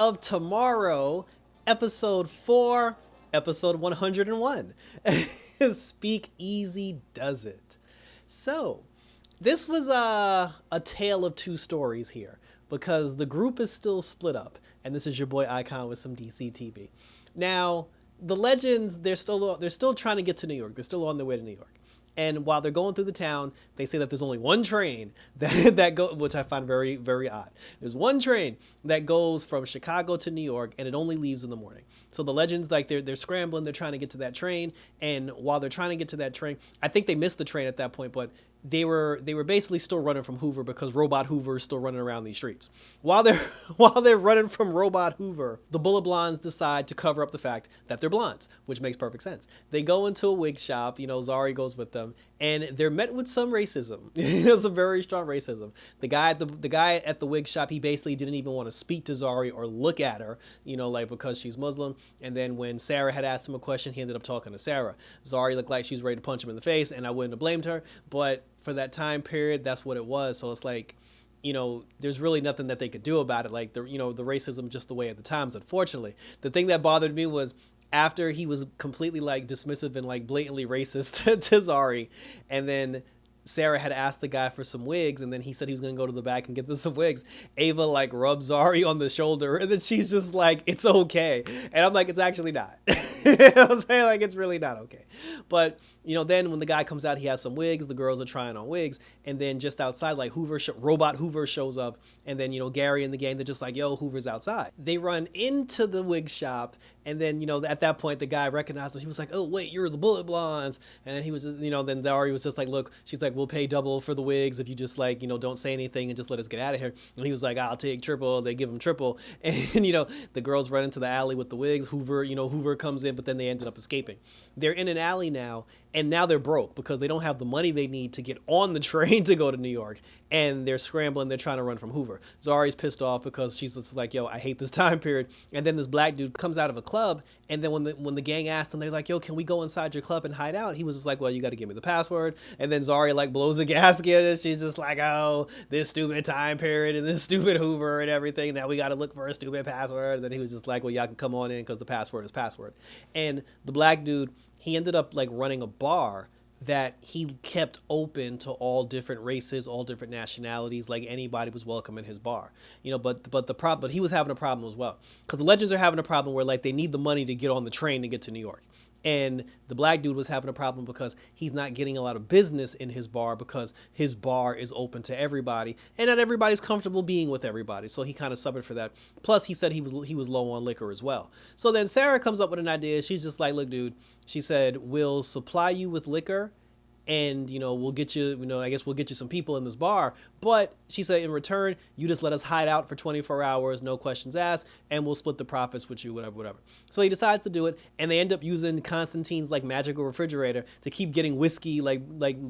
of tomorrow, episode 4, episode 101. Speakeasy does it. So, this was a tale of two stories here because the group is still split up, and this is your boy Icon with some DC TV. Now, the legends, they're still trying to get to New York. They're still on their way to New York. And while they're going through the town, they say that there's only one train that go, which I find very, very odd. There's one train that goes from Chicago to New York, and it only leaves in the morning. So the legends, like they're scrambling, they're trying to get to that train, and while they're trying to get to that train, I think they missed the train at that point, but they were basically still running from Hoover because Robot Hoover is still running around these streets. While they're running from Robot Hoover, the Bullet Blondes decide to cover up the fact that they're blondes, which makes perfect sense. They go into a wig shop, Zari goes with them, and they're met with some racism. Some very strong racism. The guy at the wig shop, he basically didn't even want to speak to Zari or look at her, because she's Muslim. And then when Sara had asked him a question, he ended up talking to Sara. Zari looked like she was ready to punch him in the face, and I wouldn't have blamed her, but for that time period, that's what it was. So it's like, there's really nothing that they could do about it. Like the racism just the way at the times, unfortunately. The thing that bothered me was after he was completely like dismissive and like blatantly racist to Zari, and then Sara had asked the guy for some wigs, and then he said he was going to go to the back and get some wigs. Ava like rubs Zari on the shoulder, and then she's just like, it's okay. And I'm like, it's actually not. I was saying, like, it's really not okay. But, then when the guy comes out, he has some wigs. The girls are trying on wigs. And then just outside, like, Robot Hoover shows up. And then, Gary and the gang, they're just like, yo, Hoover's outside. They run into the wig shop. And then, at that point, the guy recognized him. He was like, oh, wait, you're the Bullet Blondes. And then he was just, then Zari was just like, look, she's like, we'll pay double for the wigs if you just, like, don't say anything and just let us get out of here. And he was like, I'll take triple. They give him triple. And, the girls run into the alley with the wigs. Hoover comes in, but then they ended up escaping. They're in an alley now, and now they're broke because they don't have the money they need to get on the train to go to New York. And they're scrambling. They're trying to run from Hoover. Zari's pissed off because she's just like, yo, I hate this time period. And then this black dude comes out of a club. And then when the gang asked him, they're like, yo, can we go inside your club and hide out? He was just like, well, you got to give me the password. And then Zari like blows a gasket. And she's just like, oh, this stupid time period and this stupid Hoover and everything. Now we got to look for a stupid password. And then he was just like, well, y'all can come on in because the password is password. And the black dude, he ended up like running a bar that he kept open to all different races, all different nationalities, like anybody was welcome in his bar. But he was having a problem as well. Because the legends are having a problem where like they need the money to get on the train to get to New York. And the black dude was having a problem because he's not getting a lot of business in his bar because his bar is open to everybody and not everybody's comfortable being with everybody. So he kind of suffered for that. Plus he said he was low on liquor as well. So then Sara comes up with an idea. She's just like, look, dude, she said, we'll supply you with liquor and, we'll get you, I guess we'll get you some people in this bar. But she said, in return, you just let us hide out for 24 hours, no questions asked, and we'll split the profits with you, whatever. So he decides to do it, and they end up using Constantine's, like, magical refrigerator to keep getting whiskey, like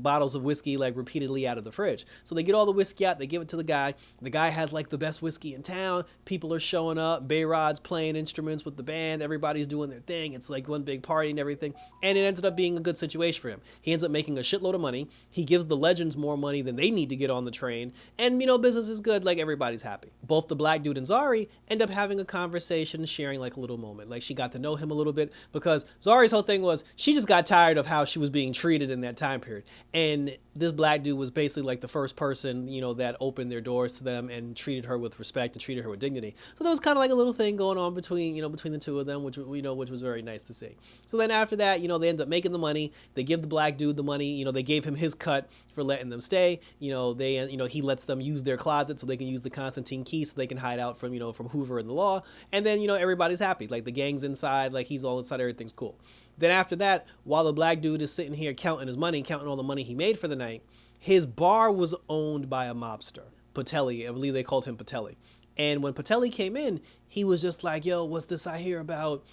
bottles of whiskey, like, repeatedly out of the fridge. So they get all the whiskey out, they give it to the guy. The guy has, like, the best whiskey in town. People are showing up. Bayrod's playing instruments with the band. Everybody's doing their thing. It's, like, one big party and everything. And it ended up being a good situation for him. He ends up making a shitload of money. He gives the legends more money than they need to get on the train. And, business is good. Like, everybody's happy. Both the black dude and Zari end up having a conversation, sharing, like, a little moment. Like, she got to know him a little bit because Zari's whole thing was she just got tired of how she was being treated in that time period. And this black dude was basically, like, the first person, that opened their doors to them and treated her with respect and treated her with dignity. So there was kind of like a little thing going on between the two of them, which was very nice to see. So then after that, they end up making the money. They give the black dude the money. They gave him his cut for letting them stay. He lets them use their closet so they can use the Constantine key so they can hide out from Hoover and the law. And then, everybody's happy. Like the gang's inside, like he's all inside, everything's cool. Then after that, while the black dude is sitting here counting his money, counting all the money he made for the night, his bar was owned by a mobster, Patelli. I believe they called him Patelli. And when Patelli came in, he was just like, yo, what's this I hear about,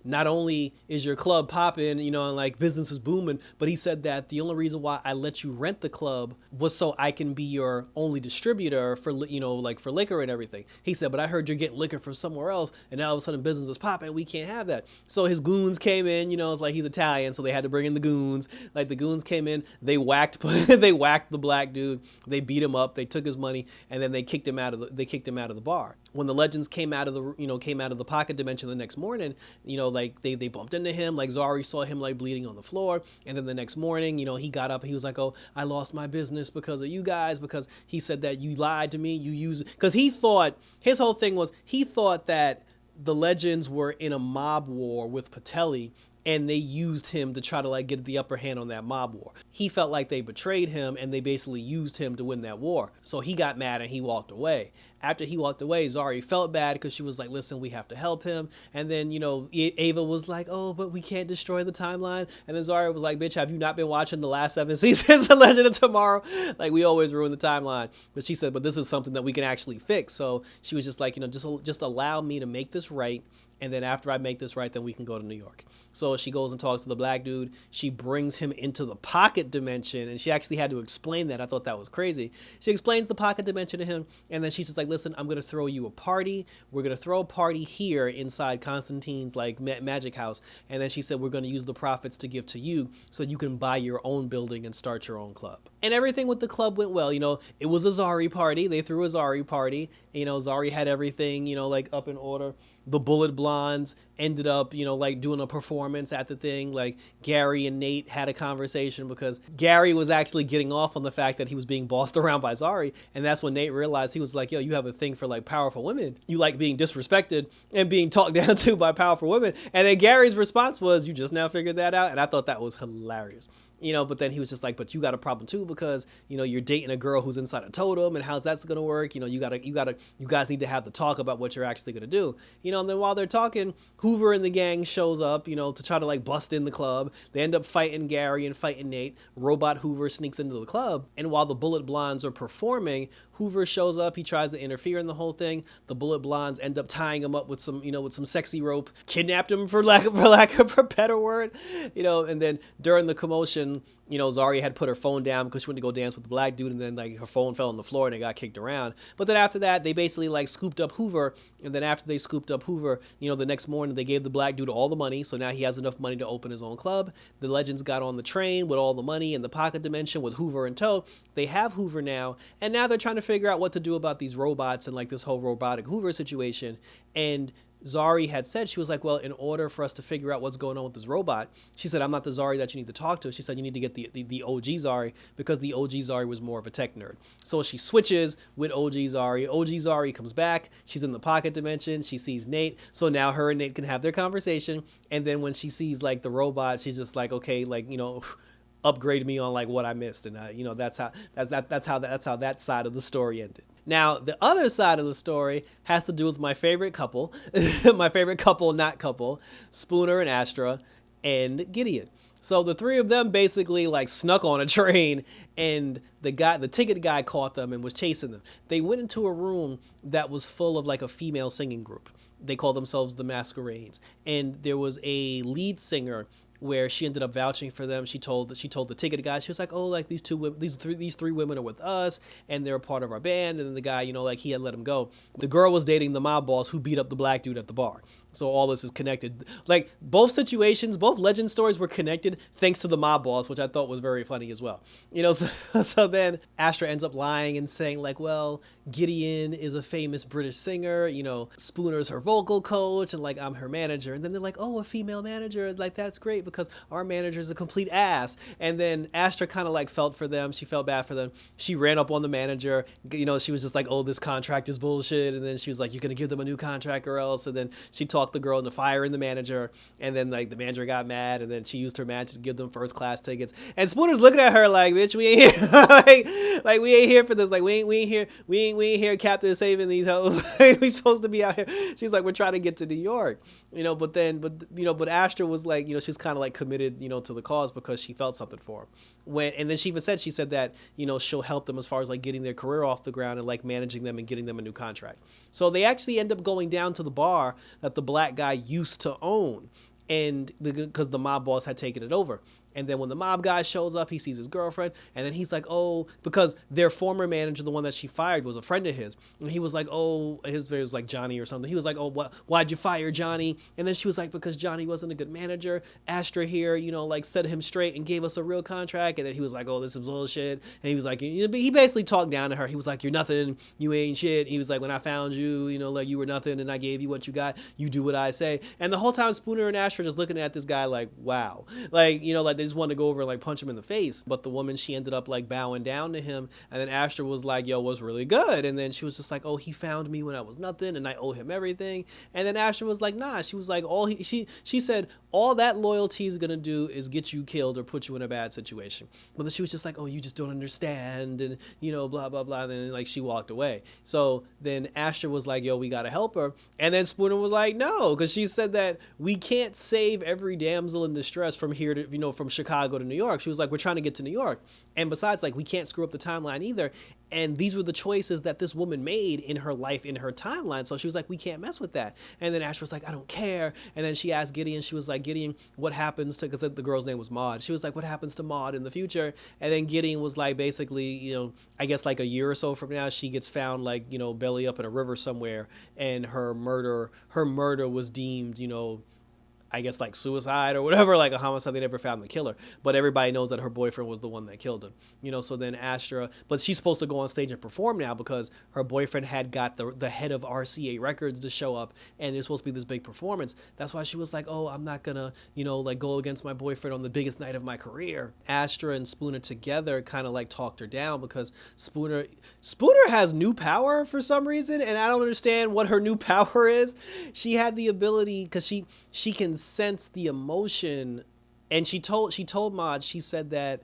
not only is your club popping, and like business is booming, but he said that the only reason why I let you rent the club was so I can be your only distributor for, like for liquor and everything. He said, but I heard you're getting liquor from somewhere else and now all of a sudden business is popping. We can't have that. So his goons came in, it's like he's Italian. So they had to bring in the goons. Like the goons came in, they whacked the black dude. They beat him up. They took his money and then they kicked him out of the bar. when the legends came out of the pocket dimension the next morning, like they bumped into him, like Zari saw him like bleeding on the floor, and then the next morning, he got up and he was like, oh, I lost my business because of you guys, because he said that you lied to me, you used, because he thought, his whole thing was, he thought that the legends were in a mob war with Patelli, and they used him to try to like get the upper hand on that mob war. He felt like they betrayed him and they basically used him to win that war. So he got mad and he walked away. After he walked away, Zari felt bad because she was like, listen, we have to help him. And then, Ava was like, oh, but we can't destroy the timeline. And then Zari was like, bitch, have you not been watching the last 7 seasons of Legend of Tomorrow? Like, we always ruin the timeline. But she said, but this is something that we can actually fix. So she was just like, just allow me to make this right. And then after I make this right, then we can go to New York. So she goes and talks to the black dude. She brings him into the pocket dimension. And she actually had to explain that. I thought that was crazy. She explains the pocket dimension to him. And then she's just like, listen, I'm going to throw you a party. We're going to throw a party here inside Constantine's like magic house. And then she said, we're going to use the profits to give to you so you can buy your own building and start your own club. And everything with the club went well. It was a Zari party. They threw a Zari party. Zari had everything, like up in order. The Bullet Blondes ended up, like doing a performance at the thing. Like Gary and Nate had a conversation because Gary was actually getting off on the fact that he was being bossed around by Zari. And that's when Nate realized, he was like, yo, you have a thing for like powerful women. You like being disrespected and being talked down to by powerful women. And then Gary's response was, you just now figured that out? And I thought that was hilarious. But then he was just like, but you got a problem too, because, you're dating a girl who's inside a totem, and how's that's going to work? You guys need to have the talk about what you're actually going to do. And then while they're talking, Hoover and the gang shows up, to try to like bust in the club. They end up fighting Gary and fighting Nate. Robot Hoover sneaks into the club. And while the Bullet Blondes are performing, Hoover shows up. He tries to interfere in the whole thing. The Bullet Blondes end up tying him up with some, with some sexy rope, kidnapped him for lack of a better word, and then during the commotion, Zari had put her phone down because she went to go dance with the black dude, and then like her phone fell on the floor and it got kicked around. But then after that, they basically like scooped up Hoover, and then after they scooped up Hoover, the next morning they gave the black dude all the money, so now he has enough money to open his own club. The legends got on the train with all the money in the pocket dimension with Hoover in tow. They have Hoover now, and now they're trying to figure out what to do about these robots and like this whole robotic Hoover situation. And Zari had said, she was like, well, in order for us to figure out what's going on with this robot, she said, I'm not the Zari that you need to talk to. She said, you need to get the OG Zari, because the OG Zari was more of a tech nerd. So she switches with OG Zari. OG Zari comes back. She's in the pocket dimension. She sees Nate. So now her and Nate can have their conversation. And then when she sees like the robot, she's just like, okay, like, upgrade me on like what I missed. And that's how that side of the story ended. Now, the other side of the story has to do with my favorite couple, my favorite couple, not couple, Spooner and Astra and Gideon. So the three of them basically like snuck on a train, and the ticket guy caught them and was chasing them. They went into a room that was full of like a female singing group. They called themselves the Masquerades. And there was a lead singer where she ended up vouching for them. She told the ticket guy, she was like, oh, like these three women are with us and they're a part of our band. And then the guy, like he had let him go. The girl was dating the mob boss who beat up the black dude at the bar. So all this is connected. Like both situations, both legend stories were connected thanks to the mob boss, which I thought was very funny as well. So then Astra ends up lying and saying like, well, Gideon is a famous British singer, Spooner's her vocal coach, and like I'm her manager. And then they're like, oh, a female manager, like that's great because our manager's a complete ass. And then Astra kind of like felt for them. She felt bad for them. She ran up on the manager. She was just like, oh, this contract is bullshit. And then she was like, you're gonna give them a new contract or else. And then she talked the girl into firing the manager, and then like the manager got mad, and then she used her magic to give them first class tickets. And Spooner's looking at her like, bitch, we ain't here. like we ain't here for this. Like we ain't here captain saving these hoes. We supposed to be out here. She's like, we're trying to get to New York, but Astra was like, she's kind of like committed, to the cause because she felt something for him. And then she said that, she'll help them as far as like getting their career off the ground and like managing them and getting them a new contract. So they actually end up going down to the bar that the black guy used to own. and because the mob boss had taken it over. And then when the mob guy shows up, he sees his girlfriend, and then he's like, oh, because their former manager, the one that she fired, was a friend of his. And he was like, oh, his name was like Johnny or something. He was like, oh, why'd you fire Johnny? And then she was like, because Johnny wasn't a good manager. Astra here, like set him straight and gave us a real contract. And then he was like, oh, this is bullshit. And he was like, he basically talked down to her. He was like, you're nothing. You ain't shit. He was like, when I found you, like you were nothing, and I gave you what you got. You do what I say. And the whole time Spooner and Astra just looking at this guy like, wow. Like, like they just wanted to go over and like punch him in the face. But the woman, she ended up like bowing down to him. And then Astra was like, yo, what's really good? And then she was just like, oh, he found me when I was nothing and I owe him everything. And then Astra was like, nah. She was like, she said, all that loyalty is gonna do is get you killed or put you in a bad situation. But then she was just like, oh, you just don't understand, and blah blah blah. And then like she walked away. So then Astra was like, yo, we gotta help her. And then Spooner was like, no, because she said that we can't save every damsel in distress from here to from Chicago to New York. She was like, we're trying to get to New York, and besides, like, we can't screw up the timeline either. And these were the choices that this woman made in her life, in her timeline. So she was like, we can't mess with that. And then Astra was like, I don't care. And then she asked Gideon, she was like, Gideon, what happens to, because the girl's name was Maud. She was like, what happens to Maud in the future? And then Gideon was like, basically, I guess like a year or so from now, she gets found like, belly up in a river somewhere. And her murder was deemed, I guess like suicide or whatever, like a homicide. They never found the killer, but everybody knows that her boyfriend was the one that killed him. So then Astra, but she's supposed to go on stage and perform now because her boyfriend had got the head of RCA Records to show up, and there's supposed to be this big performance. That's why she was like, oh, I'm not gonna, like go against my boyfriend on the biggest night of my career. Astra and Spooner together kind of like talked her down because Spooner has new power for some reason, and I don't understand what her new power is. She had the ability, because she can sense the emotion, and she told Maud, she said that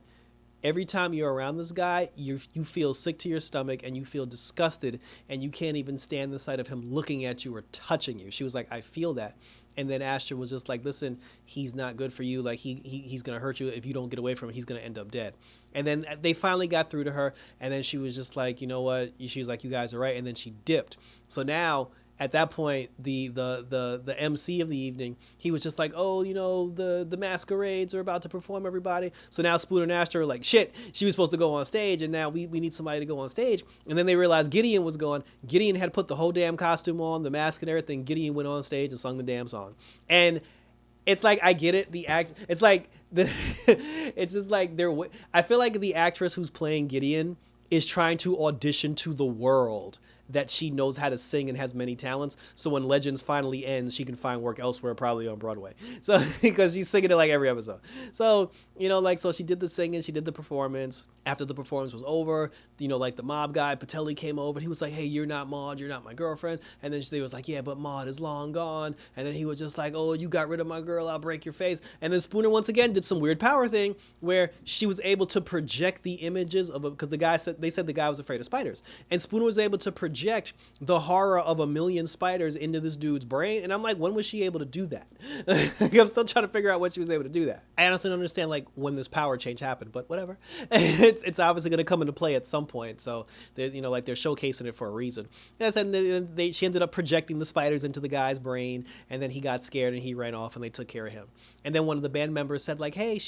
every time you're around this guy, you feel sick to your stomach and you feel disgusted, and you can't even stand the sight of him looking at you or touching you. She was like, I feel that. And then Astra was just like, listen, he's not good for you. Like he's gonna hurt you if you don't get away from him. He's gonna end up dead. And then they finally got through to her, and then she was just like, you know what? She was like, you guys are right. And then she dipped. So now, at that point, the MC of the evening, he was just like, oh, the masquerades are about to perform, everybody. So now Spooner and Astra are like, shit, she was supposed to go on stage, and now we need somebody to go on stage. And then they realized Gideon was going. Gideon had put the whole damn costume on, the mask and everything. Gideon went on stage and sung the damn song. And it's like, I get it. It's like, it's just like, I feel like the actress who's playing Gideon is trying to audition to the world that she knows how to sing and has many talents. So when Legends finally ends, she can find work elsewhere, probably on Broadway. So, because she's singing it like every episode. So, so she did the singing, she did the performance. After the performance was over, like the mob guy, Patelli, came over. And he was like, hey, you're not Maud, you're not my girlfriend. And then they was like, yeah, but Maud is long gone. And then he was just like, oh, you got rid of my girl, I'll break your face. And then Spooner once again did some weird power thing where she was able to project the images of because they said the guy was afraid of spiders. And Spooner was able to project the horror of 1 million spiders into this dude's brain. And I'm like, when was she able to do that? I'm still trying to figure out when she was able to do that. I honestly don't understand like when this power change happened, but whatever. It's obviously going to come into play at some point. So they're, like they're showcasing it for a reason. And she ended up projecting the spiders into the guy's brain, and then he got scared and he ran off, and they took care of him. And then one of the band members said like, hey,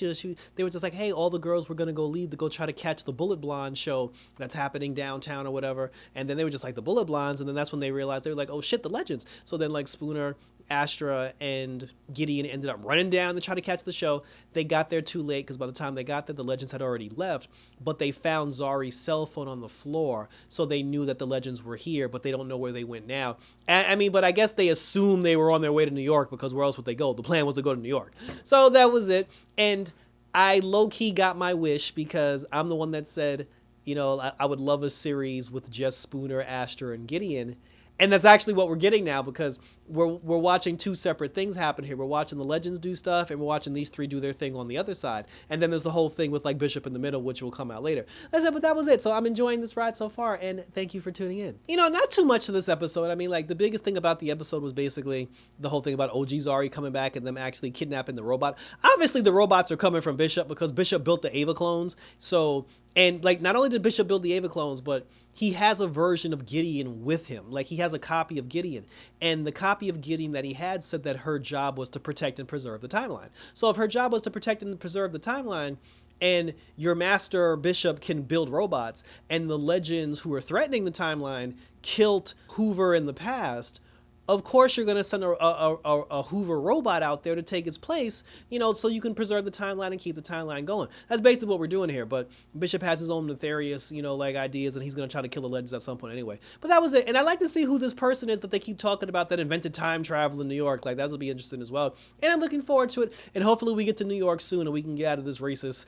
they were just like, hey, all the girls were going to go try to catch the Bullet Blonde show that's happening downtown or whatever. And then they were just like, the Bullet Blondes. And then that's when they realized, they were like, oh shit, the Legends. So then like Spooner, Astra, and Gideon ended up running down to try to catch the show. They got there too late because by the time they got there, the Legends had already left. But they found Zari's cell phone on the floor, so they knew that the Legends were here, but they don't know where they went now. But I guess they assumed they were on their way to New York, because where else would they go? The plan was to go to New York. So that was it. And I low-key got my wish, because I'm the one that said, I would love a series with just Spooner, Astra, and Gideon. And that's actually what we're getting now, because we're watching two separate things happen here. We're watching the Legends do stuff, and we're watching these three do their thing on the other side. And then there's the whole thing with like Bishop in the middle, which will come out later. That's it, but that was it. So I'm enjoying this ride so far, and thank you for tuning in. Not too much to this episode. Like the biggest thing about the episode was basically the whole thing about OG Zari coming back and them actually kidnapping the robot. Obviously the robots are coming from Bishop, because Bishop built the Ava clones. So, and like not only did Bishop build the Ava clones, but he has a version of Gideon with him. Like, he has a copy of Gideon. And the copy of Gideon that he had said that her job was to protect and preserve the timeline. So if her job was to protect and preserve the timeline, and your master bishop can build robots, and the legends who are threatening the timeline killed Hoover in the past, of course you're going to send a Hoover robot out there to take its place, you know, so you can preserve the timeline and keep the timeline going. That's basically what we're doing here. But Bishop has his own nefarious, you know, like ideas, and he's going to try to kill the legends at some point anyway. But that was it. And I'd like to see who this person is that they keep talking about that invented time travel in New York. Like, that'll be interesting as well. And I'm looking forward to it. And hopefully we get to New York soon and we can get out of this racist,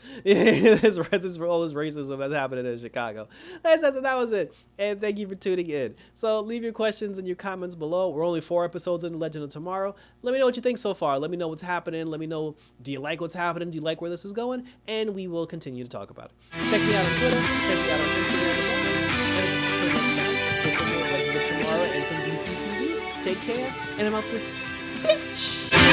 all this racism that's happening in Chicago. That was it. And thank you for tuning in. So leave your questions and your comments below. We're only 4 episodes in The Legend of Tomorrow. Let me know what you think so far. Let me know what's happening. Let me know, do you like what's happening? Do you like where this is going? And we will continue to talk about it. Check me out on Twitter. Check me out on Instagram as always. And until next time, for some more Legends of Tomorrow and some DC TV, take care. And I'm out this bitch.